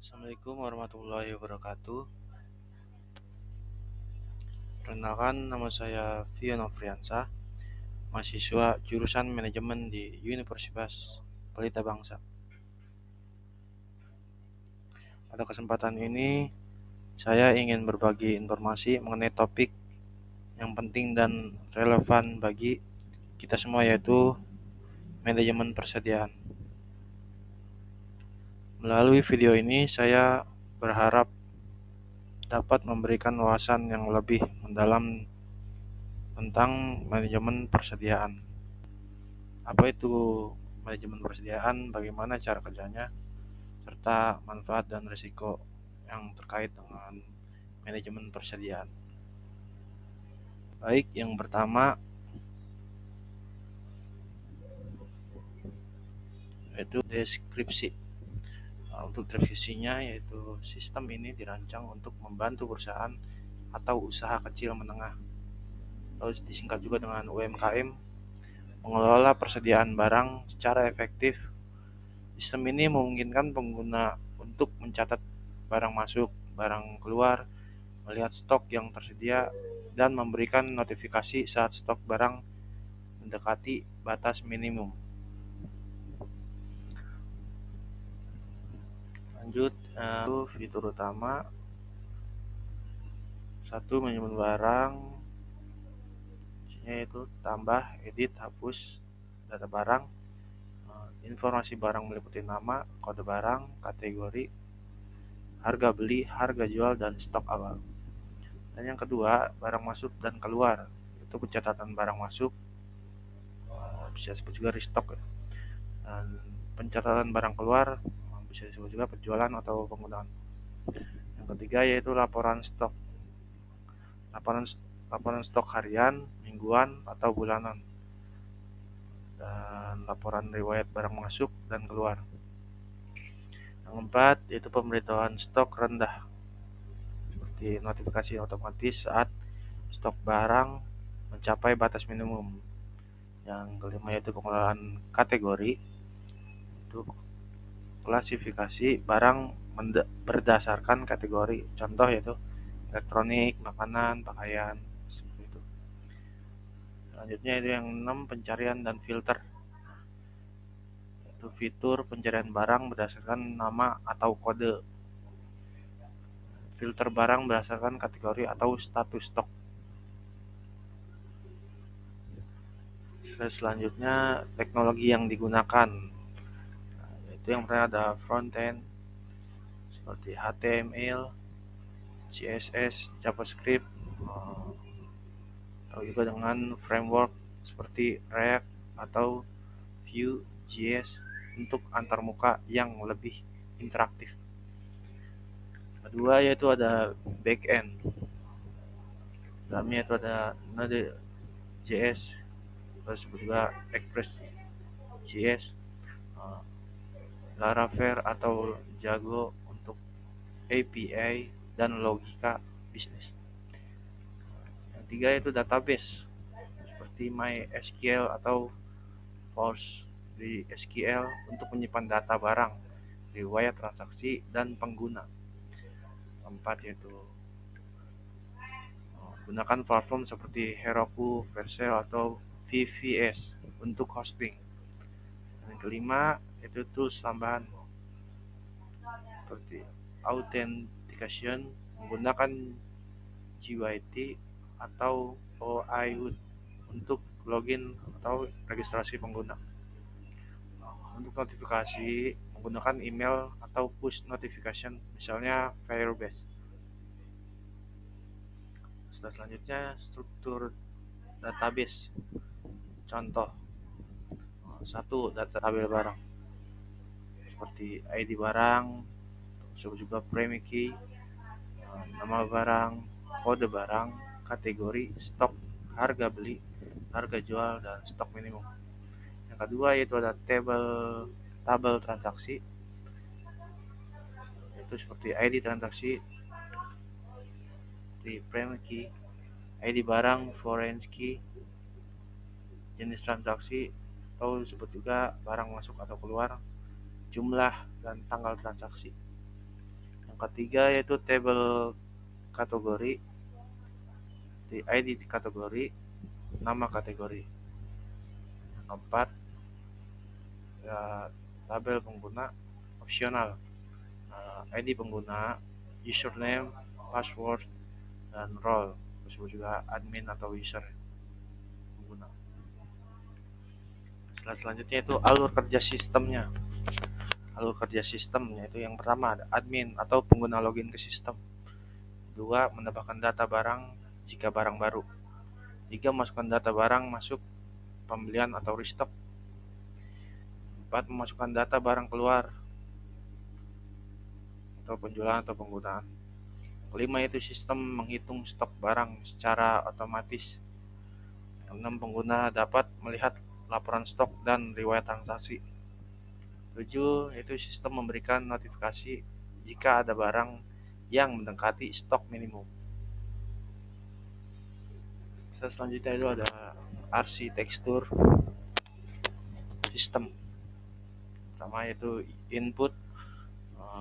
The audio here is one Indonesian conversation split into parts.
Assalamualaikum warahmatullahi wabarakatuh. Perkenalkan, nama saya Vio Nofriansah, mahasiswa jurusan Manajemen di Universitas Pelita Bangsa. Pada kesempatan ini, saya ingin berbagi informasi mengenai topik yang penting dan relevan bagi kita semua, yaitu manajemen persediaan. Melalui video ini, saya berharap dapat memberikan wawasan yang lebih mendalam tentang manajemen persediaan. Apa itu manajemen persediaan, bagaimana cara kerjanya, serta manfaat dan risiko yang terkait dengan manajemen persediaan. Baik, yang pertama yaitu deskripsi. Untuk deskripsinya yaitu sistem ini dirancang untuk membantu perusahaan atau usaha kecil menengah, atau disingkat juga dengan UMKM, mengelola persediaan barang secara efektif. Sistem ini memungkinkan pengguna untuk mencatat barang masuk, barang keluar, melihat stok yang tersedia, dan memberikan notifikasi saat stok barang mendekati batas minimum. Lanjut, fitur utama. Satu, manajemen barang, yaitu tambah, edit, hapus data barang. Informasi barang meliputi nama, kode barang, kategori, harga beli, harga jual, dan stok awal. Dan yang kedua, barang masuk dan keluar. Itu pencatatan barang masuk, bisa disebut juga restock ya. Dan pencatatan barang keluar bisa disebut juga penjualan atau penggunaan. Yang ketiga yaitu laporan stok. Laporan stok harian, mingguan, atau bulanan. Dan laporan riwayat barang masuk dan keluar. Yang keempat yaitu pemberitahuan stok rendah, seperti notifikasi otomatis saat stok barang mencapai batas minimum. Yang kelima yaitu pengelolaan kategori, itu klasifikasi barang berdasarkan kategori. Contoh yaitu elektronik, makanan, pakaian, seperti itu. Selanjutnya itu yang 6, pencarian dan filter. Itu fitur pencarian barang berdasarkan nama atau kode. Filter barang berdasarkan kategori atau status stok. Selanjutnya teknologi yang digunakan. Itu yang pertama ada front end seperti HTML, CSS, JavaScript, atau juga dengan framework seperti React atau Vue.js untuk antarmuka yang lebih interaktif. Kedua yaitu ada backend. Dalamnya itu ada Node.js, terus juga Express.js, Laravel atau Django untuk API dan logika bisnis. Yang tiga yaitu database seperti MySQL atau PostgreSQL untuk menyimpan data barang, riwayat transaksi, dan pengguna. Keempat yaitu gunakan platform seperti Heroku, Vercel, atau VVS untuk hosting. Dan yang kelima yaitu tools tambahan seperti authentication menggunakan GYT atau OAuth untuk login atau registrasi pengguna. Untuk notifikasi menggunakan email atau push notification, misalnya Firebase. Selanjutnya struktur database. Contoh, satu, data tabel barang seperti ID barang, juga prime key, nama barang, kode barang, kategori, stok, harga beli, harga jual, dan stok minimum. Yang kedua yaitu ada tabel transaksi, yaitu seperti ID transaksi, di prime key, ID barang, foreign key, jenis transaksi atau disebut juga barang masuk atau keluar, jumlah dan tanggal transaksi. Yang ketiga yaitu table kategori, di ID kategori, nama kategori. Yang keempat, ya, tabel pengguna opsional, ID pengguna, username, password, dan role, disebut juga admin atau user pengguna. Selanjutnya itu alur kerja sistemnya. Alur kerja sistemnya itu yang pertama ada admin atau pengguna login ke sistem. Dua, menambahkan data barang jika barang baru. Tiga, masukkan data barang masuk pembelian atau restock. Empat, memasukkan data barang keluar atau penjualan atau penggunaan. Kelima itu sistem menghitung stok barang secara otomatis. Enam, pengguna dapat melihat laporan stok dan riwayat transaksi. 7, itu sistem memberikan notifikasi jika ada barang yang mendekati stok minimum. Selanjutnya itu ada arsitektur sistem. Pertama yaitu input,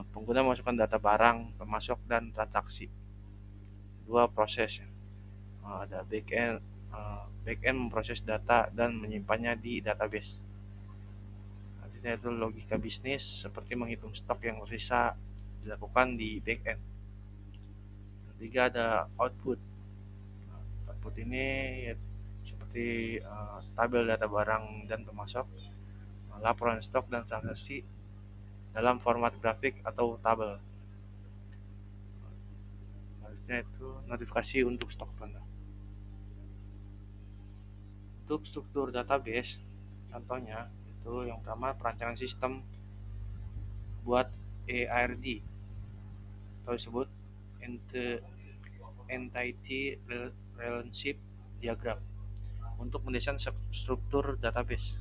pengguna memasukkan data barang, pemasok, dan transaksi. Dua, proses, ada backend memproses data dan menyimpannya di database. Selanjutnya itu logika bisnis seperti menghitung stok yang tersisa dilakukan di backend. Ketiga ada output. Output ini ya, seperti tabel data barang dan pemasok, laporan stok dan transaksi dalam format grafik atau tabel. Selanjutnya itu notifikasi untuk stok rendah. Untuk struktur database, contohnya itu yang pertama perancangan sistem buat EARD atau disebut Entity Relationship Diagram untuk mendesain struktur database.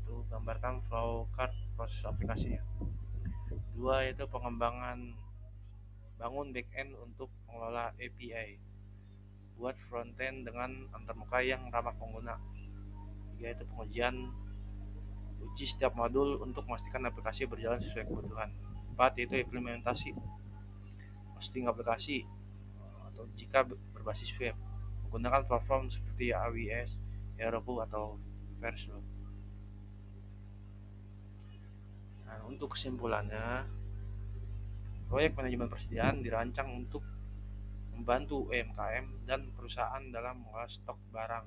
Itu gambarkan flow chart proses aplikasinya. Dua, yaitu pengembangan bangun backend untuk mengelola API. Buat frontend dengan antarmuka yang ramah pengguna. Tiga, itu pengujian, uji setiap modul untuk memastikan aplikasi berjalan sesuai kebutuhan. 4, yaitu implementasi, hosting aplikasi atau jika berbasis web menggunakan platform seperti AWS, Heroku, atau Versal. Nah, untuk kesimpulannya, proyek manajemen persediaan dirancang untuk membantu UMKM dan perusahaan dalam mengolah stok barang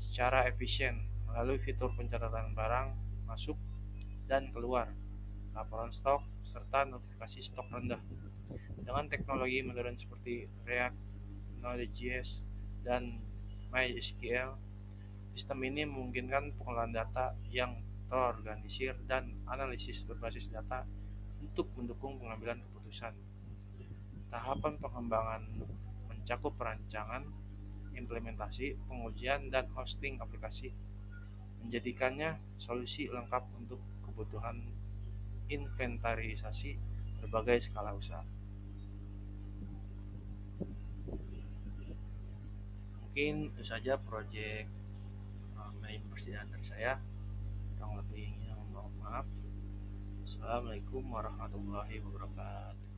secara efisien melalui fitur pencatatan barang masuk dan keluar, laporan stok, serta notifikasi stok rendah. Dengan teknologi modern seperti React, Node.js, dan MySQL, sistem ini memungkinkan pengolahan data yang terorganisir dan analisis berbasis data untuk mendukung pengambilan keputusan. Tahapan pengembangan mencakup perancangan, implementasi, pengujian, dan hosting aplikasi, menjadikannya solusi lengkap untuk kebutuhan inventarisasi berbagai skala usaha. Mungkin itu saja proyek manajemen persediaan dari saya. Kurang lebihnya mohon maaf. Assalamualaikum warahmatullahi wabarakatuh.